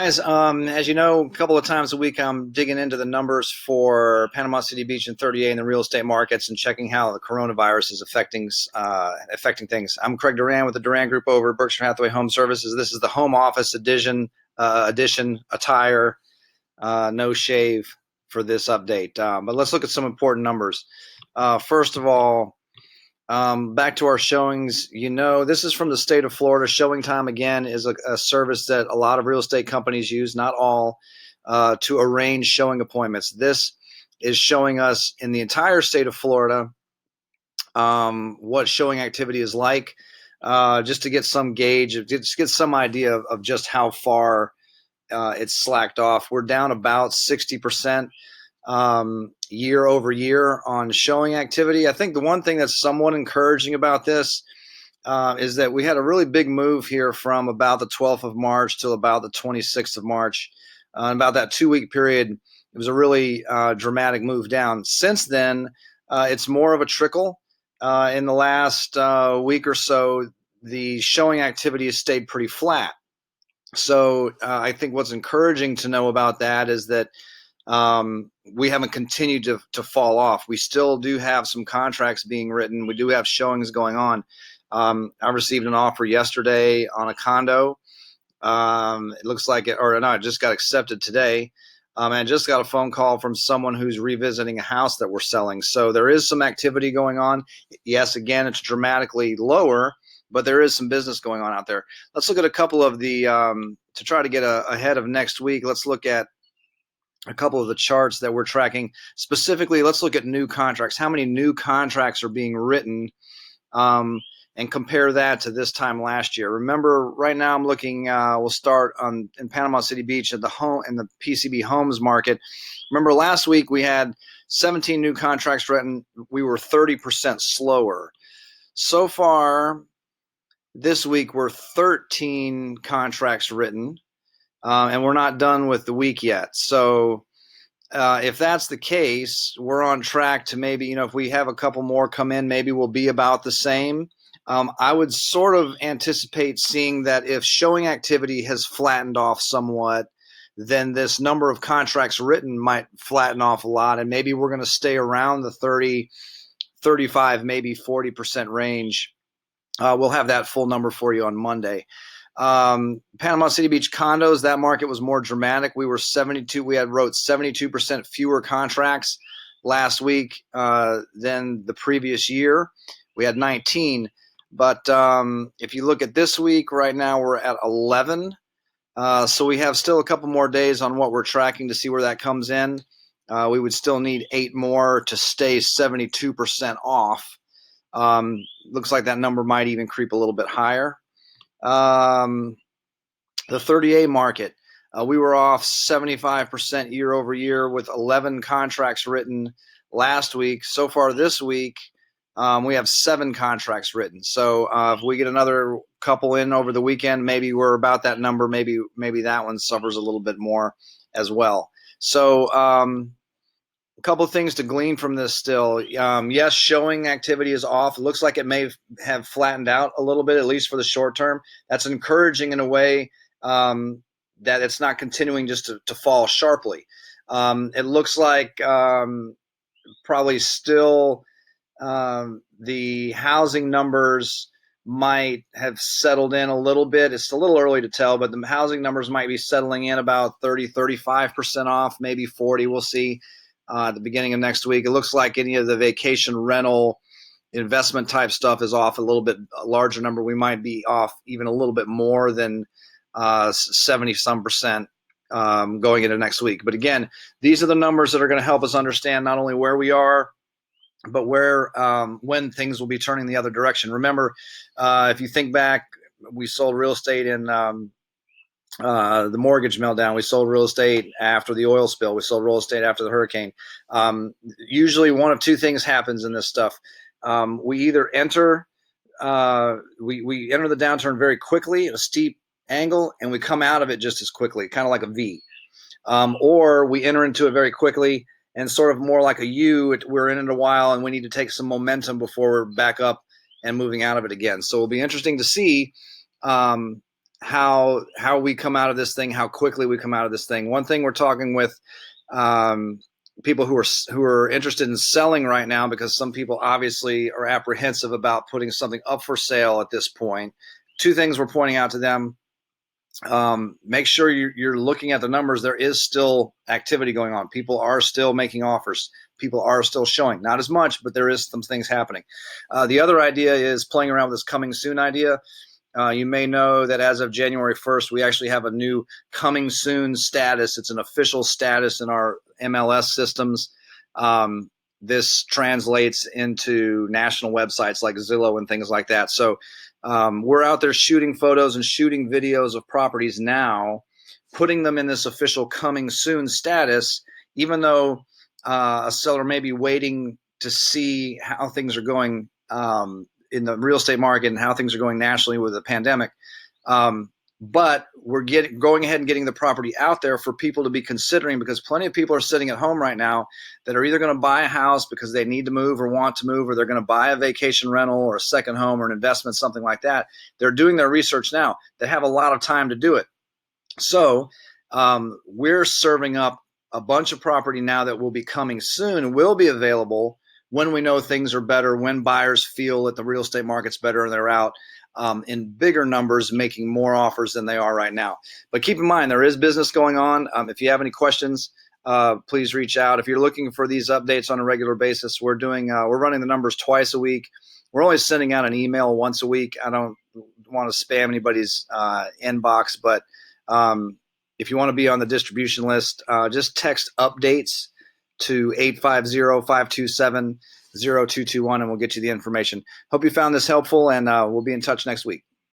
Guys, as you know, a couple of times a week, I'm digging into the numbers for Panama City Beach and 38 in the real estate markets and checking how the coronavirus is affecting things. I'm Craig Duran with the Duran Group over at Berkshire Hathaway Home Services. This is the home office edition attire, no shave for this update. But let's look at some important numbers. First of all, back to our showings. This is from the state of Florida. Showing time, again, is a service that a lot of real estate companies use, not all, to arrange showing appointments. This is showing us in the entire state of Florida what showing activity is like, just to get some gauge, just get some idea of just how far it's slacked off. We're down about 60%. Year over year on showing activity. I think the one thing that's somewhat encouraging about this is that we had a really big move here from about the 12th of March till about the 26th of March. About that 2-week period, it was a really dramatic move down. Since then, it's more of a trickle. In the last week or so, the showing activity has stayed pretty flat. So I think what's encouraging to know about that is that we haven't continued to fall off. We still do have some contracts being written. We do have showings going on. I received an offer yesterday on a condo. It looks like it just got accepted today. And I just got a phone call from someone who's revisiting a house that we're selling. So there is some activity going on. Yes, again, it's dramatically lower, but there is some business going on out there. Let's look at a couple of the, to try to get ahead of next week, let's look at a couple of the charts that we're tracking. Specifically, let's look at new contracts. How many new contracts are being written, and compare that to this time last year. Remember, right now I'm looking, we'll start in Panama City Beach at the home in the PCB homes market. Remember last week we had 17 new contracts written. We were 30% slower. So far this week we're 13 contracts written. And we're not done with the week yet. So if that's the case, we're on track to maybe, if we have a couple more come in, maybe we'll be about the same. I would sort of anticipate seeing that if showing activity has flattened off somewhat, then this number of contracts written might flatten off a lot. And maybe we're going to stay around the 30, 35, maybe 40% range. We'll have that full number for you on Monday. Panama City Beach condos, that market was more dramatic. We wrote 72% fewer contracts last week than the previous year. We had 19. But if you look at this week, right now we're at 11. So we have still a couple more days on what we're tracking to see where that comes in. We would still need 8 more to stay 72% off. Looks like that number might even creep a little bit higher. The 30A market, we were off 75% year over year with 11 contracts written last week. So far this week, we have 7 contracts written. So if we get another couple in over the weekend, maybe we're about that number. Maybe that one suffers a little bit more as well. So a couple of things to glean from this still. Yes, showing activity is off. It looks like it may have flattened out a little bit, at least for the short term. That's encouraging in a way that it's not continuing just to fall sharply. It looks like probably still the housing numbers might have settled in a little bit. It's a little early to tell, but the housing numbers might be settling in about 30, 35% off, maybe 40. We'll see. At the beginning of next week. It looks like any of the vacation rental investment type stuff is off a little bit, a larger number. We might be off even a little bit more than 70-some% going into next week. But again, these are the numbers that are going to help us understand not only where we are, but where when things will be turning the other direction. Remember, if you think back, we sold real estate in the mortgage meltdown. We sold real estate after the oil spill. We sold real estate after the hurricane. Usually one of two things happens in this stuff. We either enter, we enter the downturn very quickly at a steep angle, and we come out of it just as quickly, kind of like a V. Or we enter into it very quickly and sort of more like a U. We're in it a while, and we need to take some momentum before we're back up and moving out of it again. So it'll be interesting to see how we come out of this thing, how quickly we come out of this thing. One thing we're talking with people who are interested in selling right now, because some people obviously are apprehensive about putting something up for sale at this point. Two things we're pointing out to them. Make sure you're looking at the numbers. There is still activity going on. People are still making offers. People are still showing. Not as much, but there is some things happening. The other idea is playing around with this coming soon idea. You may know that as of January 1st, we actually have a new coming soon status. It's an official status in our MLS systems. This translates into national websites like Zillow and things like that. So we're out there shooting photos and shooting videos of properties now, putting them in this official coming soon status, even though a seller may be waiting to see how things are going in the real estate market and how things are going nationally with the pandemic. But we're going ahead and getting the property out there for people to be considering, because plenty of people are sitting at home right now that are either going to buy a house because they need to move or want to move, or they're going to buy a vacation rental or a second home or an investment, something like that. They're doing their research now. They have a lot of time to do it. So we're serving up a bunch of property now that will be coming soon and will be available when we know things are better, when buyers feel that the real estate market's better and they're out in bigger numbers, making more offers than they are right now. But keep in mind, there is business going on. If you have any questions, please reach out. If you're looking for these updates on a regular basis, we're running the numbers twice a week. We're only sending out an email once a week. I don't want to spam anybody's inbox, but if you want to be on the distribution list, just text updates to 850-527-0221, and we'll get you the information. Hope you found this helpful, and we'll be in touch next week.